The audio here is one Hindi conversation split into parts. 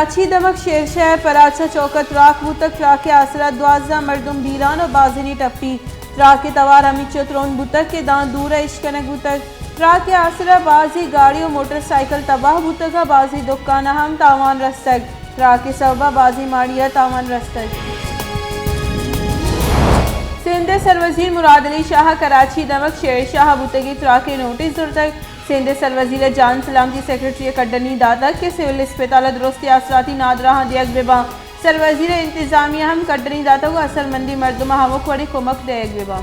कराची दमक शेरशाह पराचा चौकत राख बुतक ट्राक आसरा 12 मर्दुम बीरान और बाजिनी टप्पी ट्राक तवार हमी चतरोन बुतक के दान दूर इश्कनक बुतक ट्राक आसरा बाजी गाड़ी और मोटरसाइकिल तबाह बुतक बाजी दुकान हम तावान रस्तक ट्राक सबा बाजी माड़िया तावान रस्तक। सिंध सरवजीर मुराद अली शाह कराची दमक शेरशाह बुतगी ट्राक नोटिस दुर्तक सिंध सरवजीर जान सलामती सेक्रेटरी कड्डनी दादक के सिविल अस्पताल दुरुस्ती आसराती नादरा दियक बेबा सरवजीर इंतजामिया हम कड्डनी दाता को असरमंदी मर्दुमा हमक वड़ी कुमक दियक बेबा।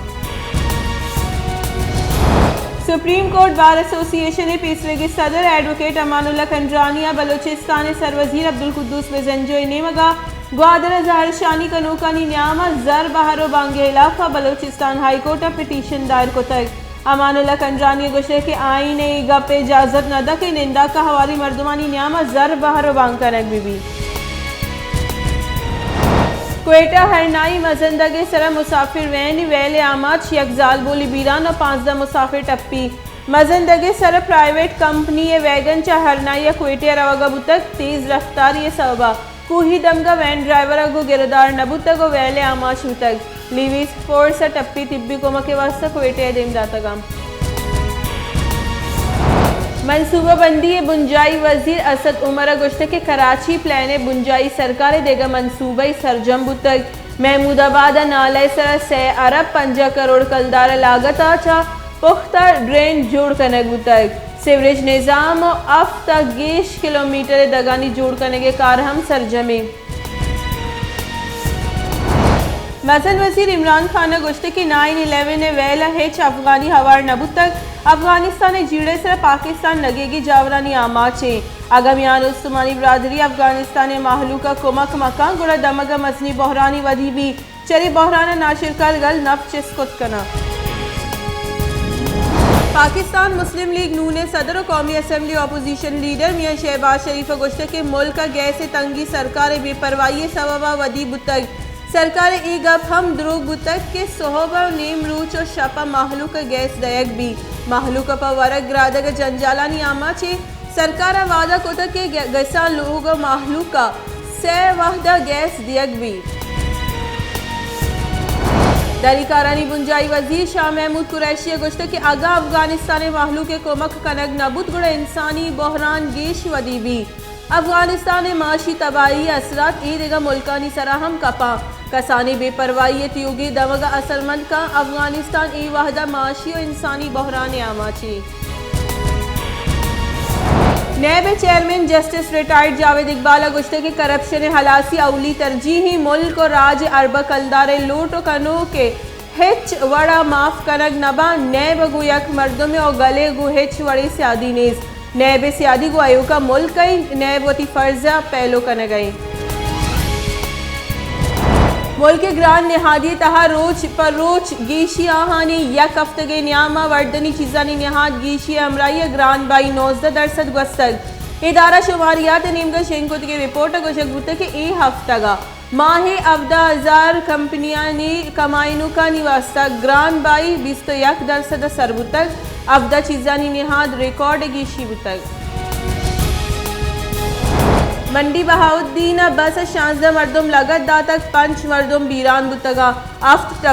सुप्रीम कोर्ट बार एसोसिएशन ने पेशवे के सदर एडवोकेट अमानुल्लाह कंजरानिया बलोचिस्तान सरवजीर अब्दुल कुद्दूस बेजंजोई ने मगा ग्वादर ज़ाहिर शानी का नौकानी न्यामा जर बहारो बांगे इलाका बलोचिस्तान हाई कोर्ट पिटीशन दायर को तक अमानुल्लाह कंजरानी गुशे के आईन गप इजाजत न दा के निंदा का हवारी मर्दुमानी न्यामा जर बहारो बांग करक बीबी। क्वेटा हरनाई मजंदगे सरा मुसाफिर वैन वेले आमाद यकजाल बोली बीरान और 5 मुसाफिर टप्पी मजंदगे सरा प्राइवेट कंपनी वैगन चा हरनाई क्वेटिया रवागा बुतक तेज रफ्तारी सबा कुही दमगा वैन ड्राइवर को गिरदार नबुतक वेले आमाच बुतक लिविस फोर्स टप्पी तिब्बी कोमा के वास्ते क्वेटिया देम दातगम। मनसूबाबंदी बुंजाई वजीर असद उमर गुश्त के कराची प्लान बुंजाई सरकार देगा मनसूबाई सरजम बुतक महमूदाबाद नाले सर से अरब 5 करोड़ कलदार लागत आचा पुख्ता ड्रेन जोड़ कनक बुतक सीवरेज निज़ाम अब तक 20 किलोमीटर दगानी जोड़ करने के कार हम सरजमे। मजन वजीर इमरान खान गुश्त की 9/11 वेला हेच अफगानी हवार नबुतक अफगानिस्तान जीड़े सर पाकिस्तान लगेगी जावरानी आमाचे आगमियान उस्मानी बरादरी अफगानिस्तान महलूका कुमक मकान गुड़ा दमगा मजनी बहरानी वधी भी चरी बहराना नाशिर कल गल नफ चिस्कुत कना। पाकिस्तान मुस्लिम लीग नून ने सदर और कौमी असम्बली अपोजिशन लीडर मियां शहबाज शरीफ गुश्त के मुल्क का गैस तंगी सरकार बेपरवाही सबबा वदी बुतक सरकार ई गप हम द्रोग बुतक के सोहबा नेम रूच और शपा महलूक गैस दयक भी महलूक पर वरक ग्रादक जंजालानी आमा छे सरकार वादा कोता के गैसा लोग महलूका से वहदा गैस दियक भी। दरिकारानी बुंजाई वजीर शाह महमूद कुरैशी गुश्त के आगा अफगानिस्तान महलूक के कोमक कनक नबुत गुड़ इंसानी बहरान गेश वदी भी अफगानिस्तान माशी तबाही असरात ईदगा मुल्कानी सराहम कपा कसानी बेपरवाहियत योगी दमगा असलमंद का अफगानिस्तान ई वाहदा माशी और इंसानी बहरान आमाची। नैब chairman justice retired Javed Iqbal गुश्त के करप्शन हलासी अवली तरजीही मुल्क और राज अरब कलदार लूट कनो के हिच वड़ा माफ कनक नबा नैब गुयक मर्दों और गले गु हिच वड़ी सियादी नेज नैब सियादी गु आयु का मुल्क कई नैब वती फर्जा पहलो कन गई मुल्क ग्रान निहादी तहा रोज पर रोज गीशी आहानी यक हफ्तगे न्यामा वर्दनी चीजानी निहाद गीशी अमराई ग्रान बाई 19% गस्तक इदारा शुमारियात निमगा शेंकुत की रिपोर्ट गोशक बुत के ए हफ्तगा माहे अवदा 1000 कंपनियां ने कमाइनु का निवास्ता ग्रान बाई 21% सरबुतक अवदा चीजानी निहाद रिकॉर्ड गीशी बुतक। मंडी बहाउद्दीन बस 16 मर्दुम लगत दातक 5 मर्दुम बीरान बुतगा आफ्त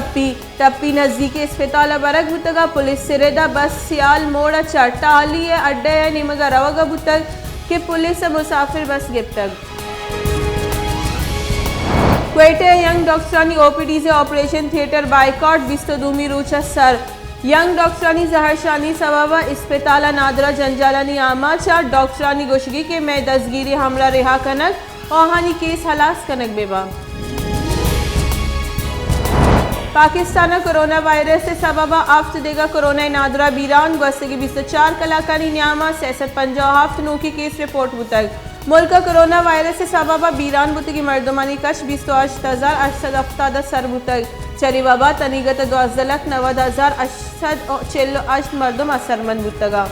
टप्पी नजदीक अस्पताल बरक बुतगा पुलिस सिरेदा बस सियाल मोड़ चटाली अड्डे निमगा रवगा बुतक के पुलिस मुसाफिर बस गिप्तक। क्वेटा यंग डॉक्टरानी ओपीडी से ऑपरेशन थिएटर बाइकॉट बिस्तदूमी रूचा सर यंग डॉक्टरानी जहर शानी सबबा अस्पताल नादरा जंजालानी आमाचा डॉक्टरानी गोशगी के मैं दसगिरी हमला रिहा कनक ओहानी केस हलास कनक बेबा। पाकिस्तान कोरोना वायरस से सबबा आफ्त देगा कोरोना नादरा बीरान गस्तगी 24 कलाकानी न्यामा 56 नोकी केस रिपोर्ट बुतक मुल्क कोरोना वायरस से सबबा बीरान बुतगी मर्दमानी कश 28,870 सर बुतक चरी बाबा तनीगत 2,90,848 मर्दम असरमंद बुतगा।